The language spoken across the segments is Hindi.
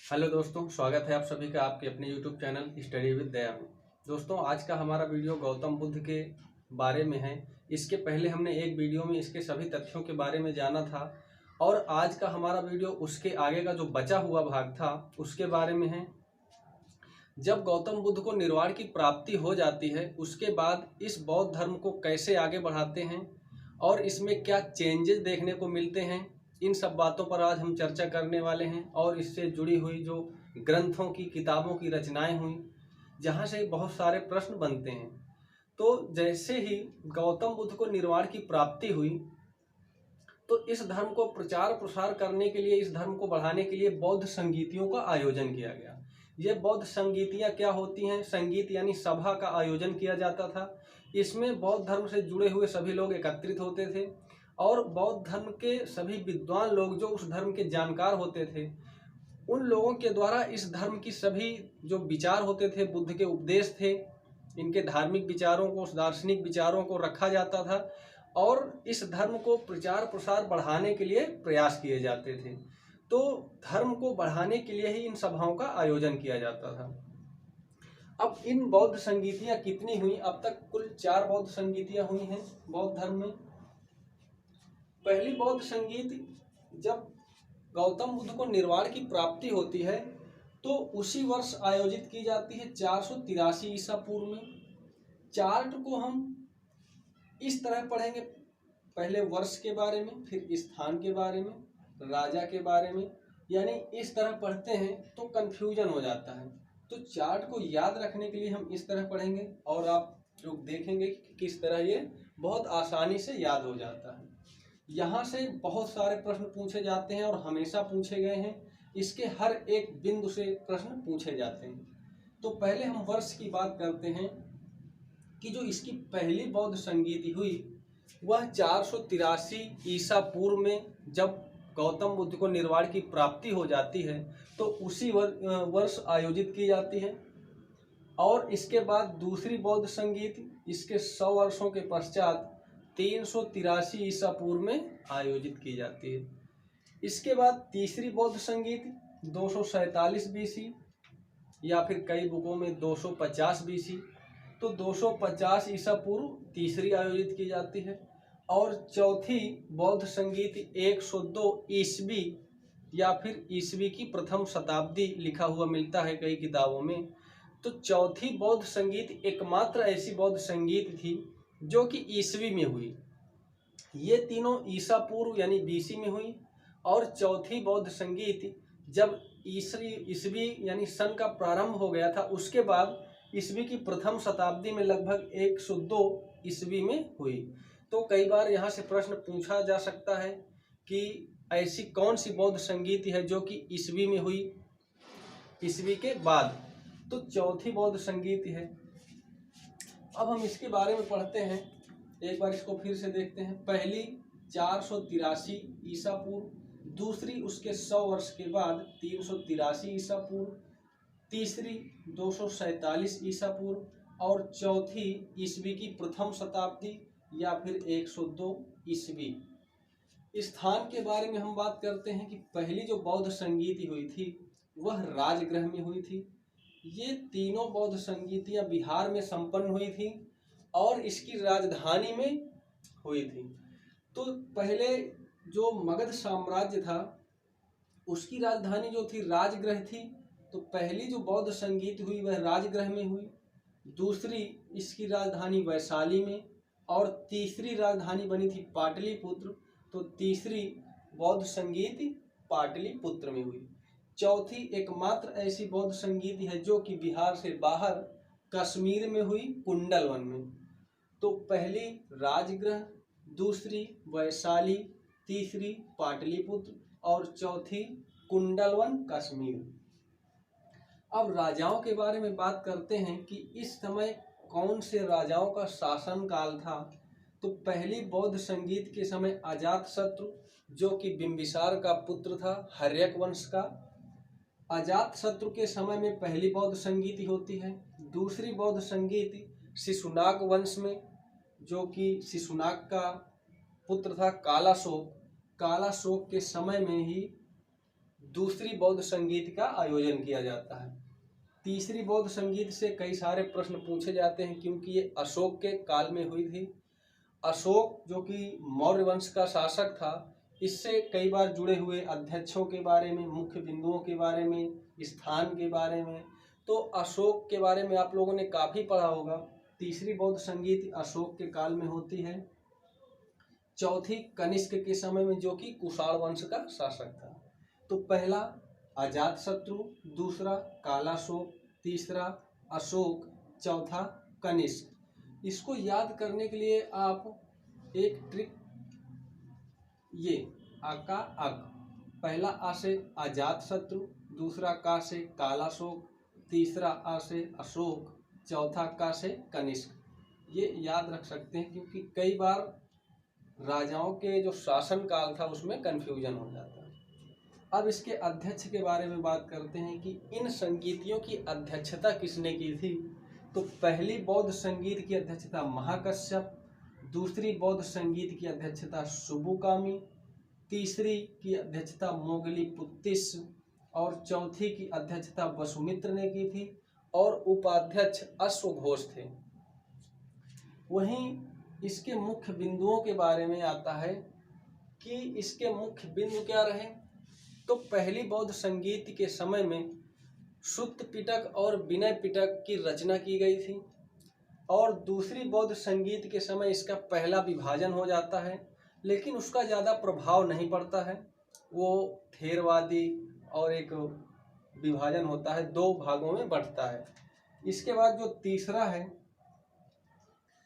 हेलो दोस्तों, स्वागत है आप सभी का आपके अपने यूट्यूब चैनल स्टडी विद दया में। दोस्तों, आज का हमारा वीडियो गौतम बुद्ध के बारे में है। इसके पहले हमने एक वीडियो में इसके सभी तथ्यों के बारे में जाना था और आज का हमारा वीडियो उसके आगे का जो बचा हुआ भाग था उसके बारे में है। जब गौतम बुद्ध को निर्वाण की प्राप्ति हो जाती है उसके बाद इस बौद्ध धर्म को कैसे आगे बढ़ाते हैं और इसमें क्या चेंजेस देखने को मिलते हैं, इन सब बातों पर आज हम चर्चा करने वाले हैं। और इससे जुड़ी हुई जो ग्रंथों की किताबों की रचनाएं हुई जहाँ से बहुत सारे प्रश्न बनते हैं। तो जैसे ही गौतम बुद्ध को निर्वाण की प्राप्ति हुई तो इस धर्म को प्रचार प्रसार करने के लिए, इस धर्म को बढ़ाने के लिए बौद्ध संगीतियों का आयोजन किया गया। ये बौद्ध संगीतियाँ क्या होती हैं? संगीत यानी सभा का आयोजन किया जाता था। इसमें बौद्ध धर्म से जुड़े हुए सभी लोग एकत्रित होते थे और बौद्ध धर्म के सभी विद्वान लोग जो उस धर्म के जानकार होते थे उन लोगों के द्वारा इस धर्म की सभी जो विचार होते थे, बुद्ध के उपदेश थे, इनके धार्मिक विचारों को, दार्शनिक विचारों को रखा जाता था और इस धर्म को प्रचार प्रसार बढ़ाने के लिए प्रयास किए जाते थे। तो धर्म को बढ़ाने के लिए ही इन सभाओं का आयोजन किया जाता था। अब इन बौद्ध संगीतियाँ कितनी हुई? अब तक कुल 4 बौद्ध संगीतियाँ हुई हैं बौद्ध धर्म में। पहली बौद्ध संगीत जब गौतम बुद्ध को निर्वाण की प्राप्ति होती है तो उसी वर्ष आयोजित की जाती है 483 ईसा पूर्व में। चार्ट को हम इस तरह पढ़ेंगे, पहले वर्ष के बारे में, फिर स्थान के बारे में, राजा के बारे में, यानी इस तरह पढ़ते हैं तो कंफ्यूजन हो जाता है। तो चार्ट को याद रखने के लिए हम इस तरह पढ़ेंगे और आप लोग देखेंगे कि किस तरह ये बहुत आसानी से याद हो जाता है। यहाँ से बहुत सारे प्रश्न पूछे जाते हैं और हमेशा पूछे गए हैं। इसके हर एक बिंदु से प्रश्न पूछे जाते हैं। तो पहले हम वर्ष की बात करते हैं कि जो इसकी पहली बौद्ध संगीति हुई वह 483 ईसा पूर्व में जब गौतम बुद्ध को निर्वाण की प्राप्ति हो जाती है तो उसी वर्ष आयोजित की जाती है। और इसके बाद दूसरी बौद्ध संगीति इसके 100 वर्षों के पश्चात 383 ईसा पूर्व में आयोजित की जाती है। इसके बाद तीसरी बौद्ध संगीति 247 बीसी या फिर कई बुकों में 250 बीसी, तो 250 ईसा पूर्व तीसरी आयोजित की जाती है। और चौथी बौद्ध संगीति 102 ईस्वी या फिर ईस्वी की प्रथम शताब्दी लिखा हुआ मिलता है कई किताबों में। तो चौथी बौद्ध संगीत एकमात्र ऐसी बौद्ध संगीत थी जो कि ईस्वी में हुई। ये तीनों ईसा पूर्व यानी बीसी में हुई। और चौथी बौद्ध संगीत जब ईस्वी यानी सन का प्रारंभ हो गया था उसके बाद ईस्वी की प्रथम शताब्दी में लगभग 102 ईस्वी में हुई। तो कई बार यहाँ से प्रश्न पूछा जा सकता है कि ऐसी कौन सी बौद्ध संगीति है जो कि ईस्वी में हुई, ईस्वी के बाद? तो चौथी बौद्ध संगीति है। अब हम इसके बारे में पढ़ते हैं, एक बार इसको फिर से देखते हैं। पहली 483 ईसा पूर्व, दूसरी उसके 100 वर्ष के बाद 383 ईसा पूर्व, तीसरी 247 ईसा पूर्व और चौथी ईस्वी की प्रथम शताब्दी या फिर 102 ईस्वी। स्थान के बारे में हम बात करते हैं कि पहली जो बौद्ध संगीति हुई थी वह राजगृह में हुई थी। ये तीनों बौद्ध संगीतियाँ बिहार में संपन्न हुई थी और इसकी राजधानी में हुई थी। तो पहले जो मगध साम्राज्य था उसकी राजधानी जो थी राजगृह थी। तो पहली जो बौद्ध संगीत हुई वह राजगृह में हुई, दूसरी इसकी राजधानी वैशाली में और तीसरी राजधानी बनी थी पाटलिपुत्र। तो तीसरी बौद्ध संगीत पाटलिपुत्र में हुई। चौथी एकमात्र ऐसी बौद्ध संगीत है जो कि बिहार से बाहर कश्मीर में हुई, कुंडलवन में। तो पहली राजगृह, दूसरी वैशाली, तीसरी पाटलिपुत्र और चौथी कुंडलवन कश्मीर। अब राजाओं के बारे में बात करते हैं कि इस समय कौन से राजाओं का शासन काल था। तो पहली बौद्ध संगीत के समय अजातशत्रु जो कि बिंबिसार का पुत्र था, हर्यक वंश का, अजातशत्रु के समय में पहली बौद्ध संगीति होती है। दूसरी बौद्ध संगीति शिशुनाग वंश में जो कि शिशुनाग का पुत्र था कालाशोक, कालाशोक के समय में ही दूसरी बौद्ध संगीत का आयोजन किया जाता है। तीसरी बौद्ध संगीत से कई सारे प्रश्न पूछे जाते हैं क्योंकि ये अशोक के काल में हुई थी। अशोक जो कि मौर्य वंश का शासक था, इससे कई बार जुड़े हुए अध्यक्षों के बारे में, मुख्य बिंदुओं के बारे में, स्थान के बारे में, तो अशोक के बारे में आप लोगों ने काफ़ी पढ़ा होगा। तीसरी बौद्ध संगीत अशोक के काल में होती है। चौथी कनिष्क के समय में, जो कि कुषाण वंश का शासक था। तो पहला अजातशत्रु, दूसरा कालाशोक, तीसरा अशोक, चौथा कनिष्क। इसको याद करने के लिए आप एक ट्रिक, ये आ का अक, पहला आ से अजातशत्रु, दूसरा का से कालाशोक, तीसरा आ से अशोक, चौथा का से कनिष्क, ये याद रख सकते हैं क्योंकि कई बार राजाओं के जो शासन काल था उसमें कन्फ्यूजन हो जाता है। अब इसके अध्यक्ष के बारे में बात करते हैं कि इन संगीतियों की अध्यक्षता किसने की थी। तो पहली बौद्ध संगीत की अध्यक्षता महाकश्यप, दूसरी बौद्ध संगीत की अध्यक्षता सुबुकामी, तीसरी की अध्यक्षता मोगलीपुत्तिस और चौथी की अध्यक्षता वसुमित्र ने की थी और उपाध्यक्ष अश्वघोष थे। वहीं इसके मुख्य बिंदुओं के बारे में आता है कि इसके मुख्य बिंदु क्या रहे। तो पहली बौद्ध संगीत के समय में सुत्त पिटक और विनय पिटक की रचना की गई थी और दूसरी बौद्ध संगीत के समय इसका पहला विभाजन हो जाता है, लेकिन उसका ज़्यादा प्रभाव नहीं पड़ता है। वो थेरवादी और एक विभाजन होता है, दो भागों में बंटता है। इसके बाद जो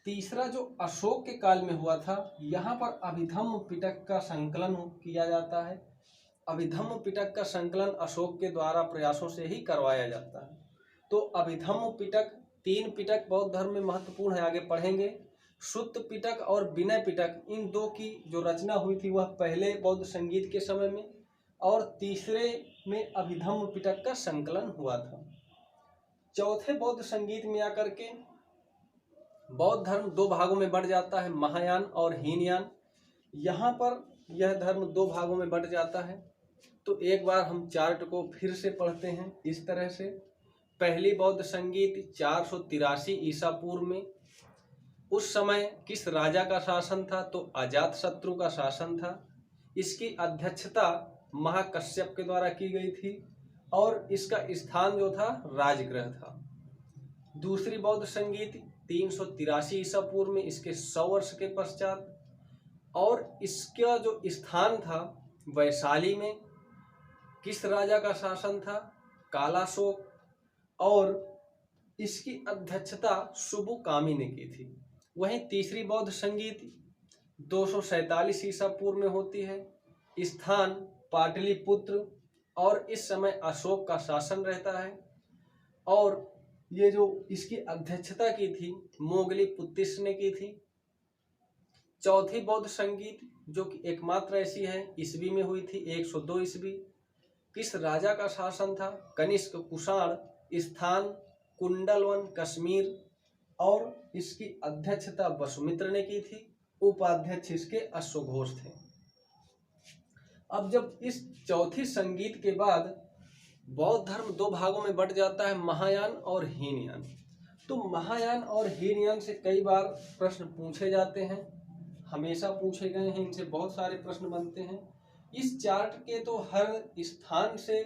तीसरा जो अशोक के काल में हुआ था, यहाँ पर अभिधम्म पिटक का संकलन किया जाता है। अभिधम्म पिटक का संकलन अशोक के द्वारा प्रयासों से ही करवाया जाता है। तो अभिधम्म पिटक, 3 पिटक बौद्ध धर्म में महत्वपूर्ण है, आगे पढ़ेंगे। सुत्त पिटक और विनय पिटक, इन दो की जो रचना हुई थी वह पहले बौद्ध संगीत के समय में, और तीसरे में अभिधम्म पिटक का संकलन हुआ था। चौथे बौद्ध संगीत में आकर के बौद्ध धर्म 2 भागों में बढ़ जाता है, महायान और हीनयान। यहाँ पर यह धर्म 2 भागों में बढ़ जाता है। तो एक बार हम चार्ट को फिर से पढ़ते हैं इस तरह से। पहली बौद्ध संगीत 483 ईसा पूर्व में, उस समय किस राजा का शासन था। तो अजातशत्रु का शासन था। इसकी अध्यक्षता महाकश्यप के द्वारा की गई थी और इसका स्थान जो था राजगृह था। दूसरी बौद्ध संगीत 383 ईसा पूर्व में, इसके 100 वर्ष के पश्चात, और इसका जो स्थान था वैशाली में, किस राजा का शासन था। कालाशोक, और इसकी अध्यक्षता सुबुकामी ने की थी। वहीं तीसरी बौद्ध संगीत 247 ईसा पूर्व में होती है, स्थान पाटलिपुत्र, और इस समय अशोक का शासन रहता है। और ये जो इसकी अध्यक्षता की थी मोगलीपुत्तिस ने की थी। चौथी बौद्ध संगीत जो कि एकमात्र ऐसी है, ईस्वी में हुई थी 102 ईस्वी। किस राजा का शासन था। कनिष्क कुषाण, स्थान कुंडलवन कश्मीर, और इसकी अध्यक्षता वसुमित्र ने की थी। उपाध्यक्ष इसके अश्वघोष थे। अब जब इस चौथी संगीत के बाद बौद्ध धर्म 2 भागों में बंट जाता है, महायान और हीनयान। तो महायान और हीनयान से कई बार प्रश्न पूछे जाते हैं, हमेशा पूछे गए हैं, इनसे बहुत सारे प्रश्न बनते हैं। इस चार्ट के तो हर स्थान से,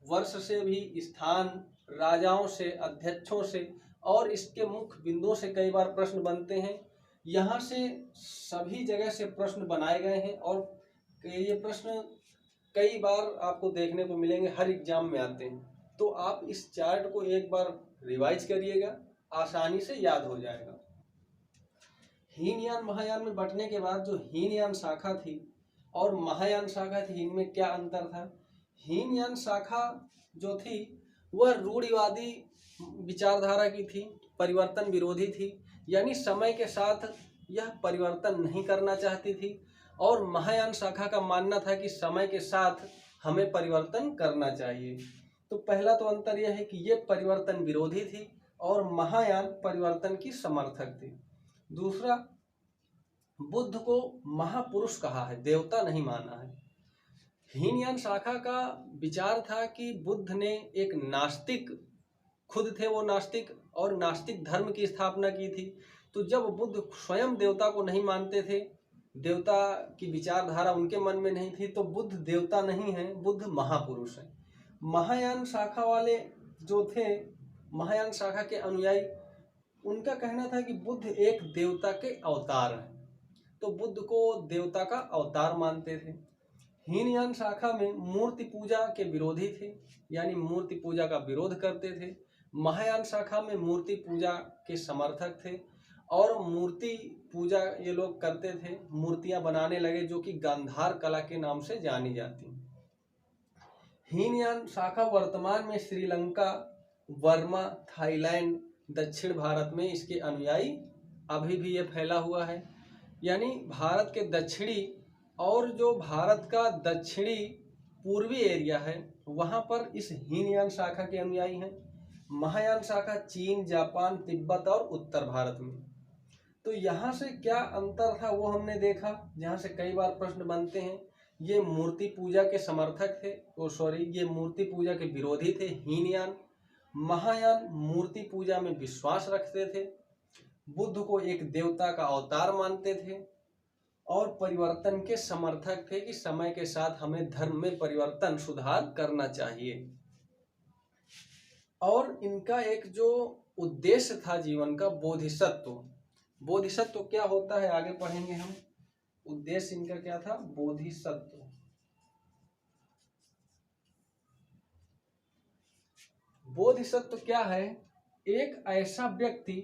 वर्ष से भी, स्थान, राजाओं से, अध्यक्षों से और इसके मुख्य बिंदुओं से कई बार प्रश्न बनते हैं। यहाँ से सभी जगह से प्रश्न बनाए गए हैं और ये प्रश्न कई बार आपको देखने को मिलेंगे, हर एग्जाम में आते हैं। तो आप इस चार्ट को एक बार रिवाइज करिएगा, आसानी से याद हो जाएगा। हीनयान महायान में बंटने के बाद जो हीनयान शाखा थी और महायान शाखा थी, इनमें क्या अंतर था। हीनयान शाखा जो थी वह रूढ़िवादी विचारधारा की थी, परिवर्तन विरोधी थी, यानी समय के साथ यह परिवर्तन नहीं करना चाहती थी। और महायान शाखा का मानना था कि समय के साथ हमें परिवर्तन करना चाहिए। तो पहला तो अंतर यह है कि ये परिवर्तन विरोधी थी और महायान परिवर्तन की समर्थक थी। दूसरा, बुद्ध को महापुरुष कहा है, देवता नहीं माना है। हीनयान शाखा का विचार था कि बुद्ध ने एक नास्तिक, खुद थे वो नास्तिक, और नास्तिक धर्म की स्थापना की थी। तो जब बुद्ध स्वयं देवता को नहीं मानते थे, देवता की विचारधारा उनके मन में नहीं थी, तो बुद्ध देवता नहीं है, बुद्ध महापुरुष है। महायान शाखा वाले जो थे, महायान शाखा के अनुयायी, उनका कहना था कि बुद्ध एक देवता के अवतार हैं, तो बुद्ध को देवता का अवतार मानते थे। हीनयान शाखा में मूर्ति पूजा के विरोधी थे, यानी मूर्ति पूजा का विरोध करते थे। महायान शाखा में मूर्ति पूजा के समर्थक थे, और मूर्ति पूजा ये लोग करते थे, मूर्तियां बनाने लगे जो कि गांधार कला के नाम से जानी जाती। हीनयान शाखा वर्तमान में श्रीलंका, बर्मा, थाईलैंड, दक्षिण भारत में इसके अनुयायी अभी भी ये फैला हुआ है। यानी भारत के दक्षिणी और जो भारत का दक्षिणी पूर्वी एरिया है, वहाँ पर इस हीनयान शाखा के अनुयायी हैं। महायान शाखा चीन, जापान, तिब्बत और उत्तर भारत में। तो यहाँ से क्या अंतर था वो हमने देखा, जहाँ से कई बार प्रश्न बनते हैं। ये मूर्ति पूजा के समर्थक थे, ये मूर्ति पूजा के विरोधी थे हीनयान। महायान मूर्ति पूजा में विश्वास रखते थे, बुद्ध को एक देवता का अवतार मानते थे, और परिवर्तन के समर्थक थे कि समय के साथ हमें धर्म में परिवर्तन, सुधार करना चाहिए। और इनका एक जो उद्देश्य था जीवन का, बोधिसत्व। बोधिसत्व क्या होता है आगे पढ़ेंगे हम। उद्देश्य इनका क्या था, बोधिसत्व। बोधिसत्व क्या है, एक ऐसा व्यक्ति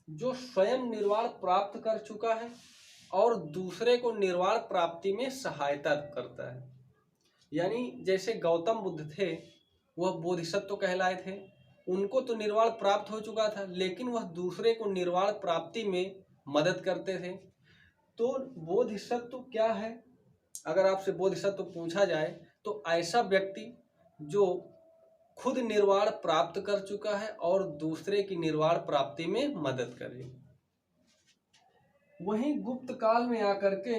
जो स्वयं निर्वाण प्राप्त कर चुका है और दूसरे को निर्वाण प्राप्ति में सहायता करता है। यानी जैसे गौतम बुद्ध थे, वह बोधिसत्व कहलाए थे। उनको तो निर्वाण प्राप्त हो चुका था, लेकिन वह दूसरे को निर्वाण प्राप्ति में मदद करते थे। तो बोधिसत्व क्या है, अगर आपसे बोधिसत्व पूछा जाए तो ऐसा व्यक्ति जो खुद निर्वाण प्राप्त कर चुका है और दूसरे की निर्वाण प्राप्ति में मदद करे। वहीं गुप्त काल में आकर के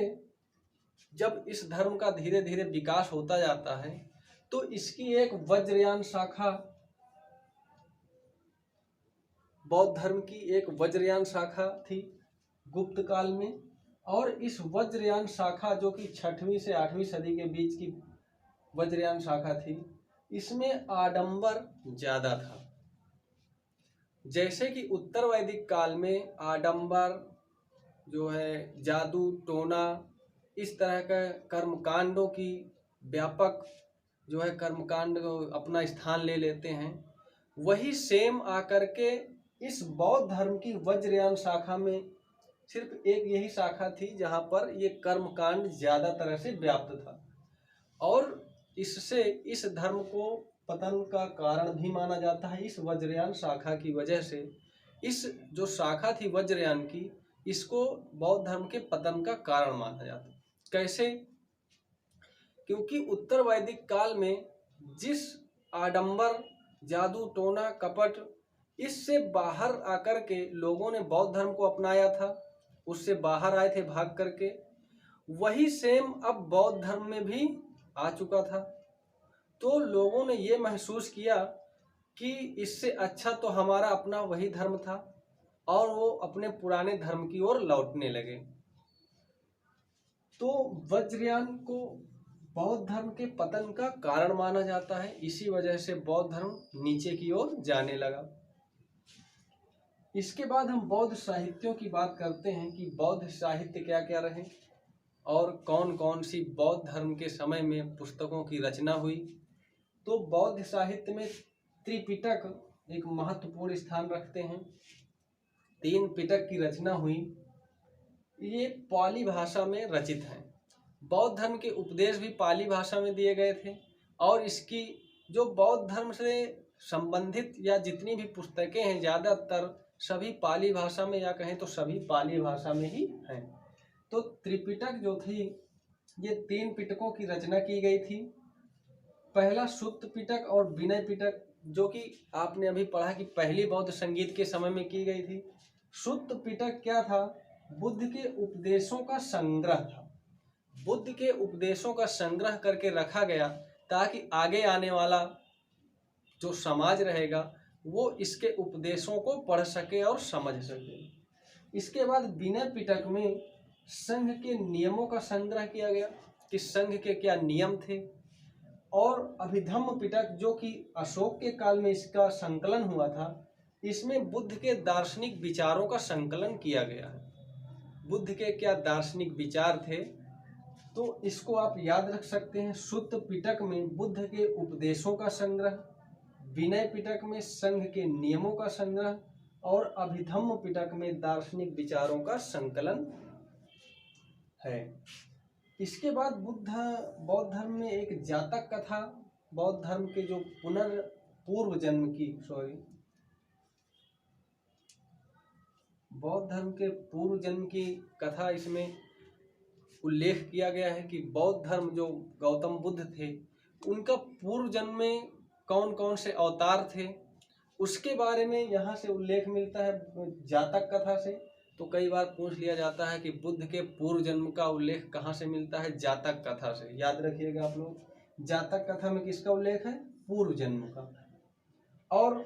जब इस धर्म का धीरे धीरे विकास होता जाता है, तो इसकी एक वज्रयान शाखा, बौद्ध धर्म की एक वज्रयान शाखा थी गुप्त काल में। और इस वज्रयान शाखा जो कि 6वीं से 8वीं सदी के बीच की वज्रयान शाखा थी, इसमें आडंबर ज्यादा था। जैसे कि उत्तर वैदिक काल में आडंबर जो है, जादू टोना, इस तरह का कर्मकांडों की व्यापक जो है कर्मकांड अपना स्थान ले लेते हैं, वही सेम आकर के इस बौद्ध धर्म की वज्रयान शाखा में सिर्फ एक यही शाखा थी जहां पर ये कर्मकांड ज्यादा तरह से व्याप्त था। और इससे इस धर्म को पतन का कारण भी माना जाता है। इस वज्रयान शाखा की वजह से, इस जो शाखा थी वज्रयान की, इसको बौद्ध धर्म के पतन का कारण माना जाता है। कैसे? क्योंकि उत्तर वैदिक काल में जिस आडंबर, जादू टोना, कपट, इससे बाहर आकर के लोगों ने बौद्ध धर्म को अपनाया था, उससे बाहर आए थे भाग करके, वही सेम अब बौद्ध धर्म में भी आ चुका था। तो लोगों ने ये महसूस किया कि इससे अच्छा तो हमारा अपना वही धर्म था, और वो अपने पुराने धर्म की ओर लौटने लगे। तो वज्रयान को बौद्ध धर्म के पतन का कारण माना जाता है। इसी वजह से बौद्ध धर्म नीचे की ओर जाने लगा। इसके बाद हम बौद्ध साहित्यों की बात करते हैं कि बौद्ध साहित्य क्या क्या रहे और कौन कौन सी बौद्ध धर्म के समय में पुस्तकों की रचना हुई। तो बौद्ध साहित्य में त्रिपिटक एक महत्वपूर्ण स्थान रखते हैं। 3 पिटक की रचना हुई, ये पाली भाषा में रचित हैं। बौद्ध धर्म के उपदेश भी पाली भाषा में दिए गए थे, और इसकी जो बौद्ध धर्म से संबंधित या जितनी भी पुस्तकें हैं, ज़्यादातर सभी पाली भाषा में, या कहें तो सभी पाली भाषा में ही हैं। तो त्रिपिटक जो थी, ये 3 पिटकों की रचना की गई थी। पहला सुत्त पिटक और विनय पिटक, जो कि आपने अभी पढ़ा कि पहली बौद्ध संगीत के समय में की गई थी। सुत्त पिटक क्या था? बुद्ध के उपदेशों का संग्रह था। बुद्ध के उपदेशों का संग्रह करके रखा गया ताकि आगे आने वाला जो समाज रहेगा वो इसके उपदेशों को पढ़ सके और समझ सके। इसके बाद विनय पिटक में संघ के नियमों का संग्रह किया गया कि संघ के क्या नियम थे, और अभिधम्म पिटक जो कि अशोक के काल में इसका संकलन हुआ था, इसमें बुद्ध के दार्शनिक विचारों का संकलन किया गया है। बुद्ध के क्या दार्शनिक विचार थे तो इसको आप याद रख सकते हैं। सुत्त पिटक में बुद्ध के उपदेशों का संग्रह, विनय पिटक में संघ के नियमों का संग्रह और अभिधम्म पिटक में दार्शनिक विचारों का संकलन है। इसके बाद बौद्ध धर्म में एक जातक कथा, बौद्ध धर्म के जो बौद्ध धर्म के पूर्व जन्म की कथा इसमें उल्लेख किया गया है कि बौद्ध धर्म जो गौतम बुद्ध थे उनका पूर्व जन्म में कौन कौन से अवतार थे, उसके बारे में यहाँ से उल्लेख मिलता है जातक कथा से। तो कई बार पूछ लिया जाता है कि बुद्ध के पूर्व जन्म का उल्लेख कहाँ से मिलता है? जातक कथा से। याद रखिएगा आप लोग, जातक कथा में किसका उल्लेख है? पूर्व जन्म का। और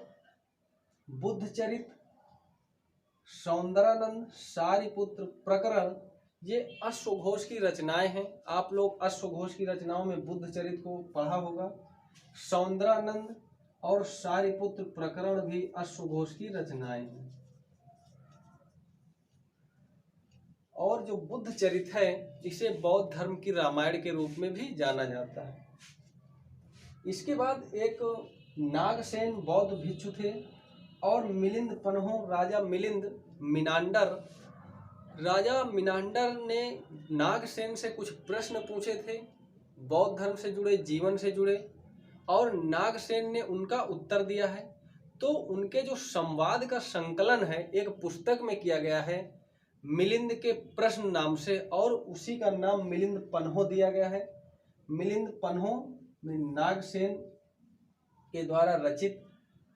बुद्ध चरित, सौंदरानंद, सारिपुत्र प्रकरण, ये अश्वघोष की रचनाएं हैं। आप लोग अश्वघोष की रचनाओं में बुद्ध चरित को पढ़ा होगा। सौंदरानंद और सारिपुत्र प्रकरण भी अश्वघोष की रचनाएं हैं। और जो बुद्ध चरित है इसे बौद्ध धर्म की रामायण के रूप में भी जाना जाता है। इसके बाद एक नागसेन बौद्ध भिक्षु थे और मिलिंद पन्हो, राजा मिनांडर ने नागसेन से कुछ प्रश्न पूछे थे बौद्ध धर्म से जुड़े, जीवन से जुड़े, और नागसेन ने उनका उत्तर दिया है। तो उनके जो संवाद का संकलन है एक पुस्तक में किया गया है मिलिंद के प्रश्न नाम से, और उसी का नाम मिलिंद पन्हो दिया गया है। मिलिंद पन्हो में नागसेन के द्वारा रचित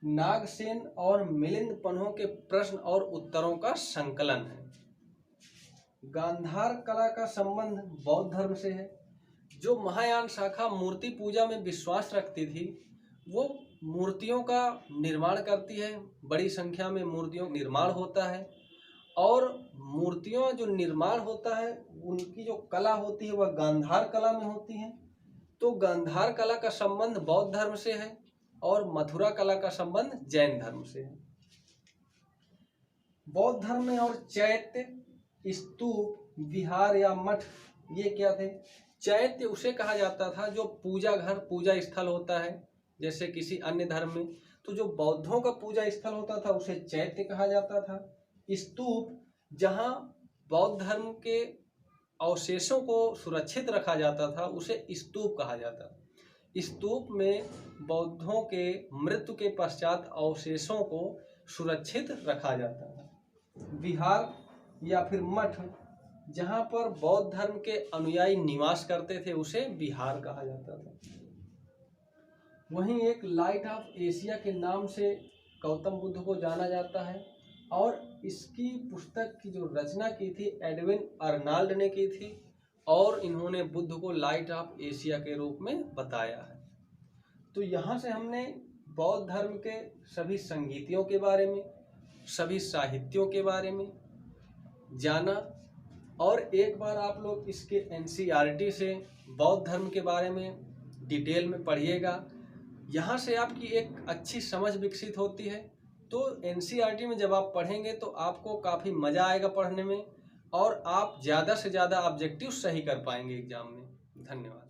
नागसेन और मिलिंद पन्हो के प्रश्न और उत्तरों का संकलन है। गांधार कला का संबंध बौद्ध धर्म से है। जो महायान शाखा मूर्ति पूजा में विश्वास रखती थी वो मूर्तियों का निर्माण करती है। बड़ी संख्या में मूर्तियों का निर्माण होता है, और मूर्तियों जो निर्माण होता है उनकी जो कला होती है वह गांधार कला में होती है। तो गांधार कला का संबंध बौद्ध धर्म से है और मथुरा कला का संबंध जैन धर्म से है। बौद्ध धर्म में और चैत्य, स्तूप, विहार या मठ ये क्या थे? चैत्य उसे कहा जाता था जो पूजा घर, पूजा स्थल होता है जैसे किसी अन्य धर्म में, तो जो बौद्धों का पूजा स्थल होता था उसे चैत्य कहा जाता था। स्तूप, जहाँ बौद्ध धर्म के अवशेषों को सुरक्षित रखा जाता था उसे स्तूप कहा जाता था। स्तूप में बौद्धों के मृत्यु के पश्चात अवशेषों को सुरक्षित रखा जाता था। विहार या फिर मठ, जहाँ पर बौद्ध धर्म के अनुयायी निवास करते थे उसे विहार कहा जाता था। वहीं एक लाइट ऑफ एशिया के नाम से गौतम बुद्ध को जाना जाता है, और इसकी पुस्तक की जो रचना की थी एडविन अर्नाल्ड ने की थी, और इन्होंने बुद्ध को लाइट ऑफ एशिया के रूप में बताया है। तो यहाँ से हमने बौद्ध धर्म के सभी संगीतियों के बारे में, सभी साहित्यों के बारे में जाना, और एक बार आप लोग इसके NCERT से बौद्ध धर्म के बारे में डिटेल में पढ़िएगा। यहाँ से आपकी एक अच्छी समझ विकसित होती है। तो NCERT में जब आप पढ़ेंगे तो आपको काफ़ी मज़ा आएगा पढ़ने में, और आप ज़्यादा से ज़्यादा ऑब्जेक्टिव सही कर पाएंगे एग्जाम में। धन्यवाद।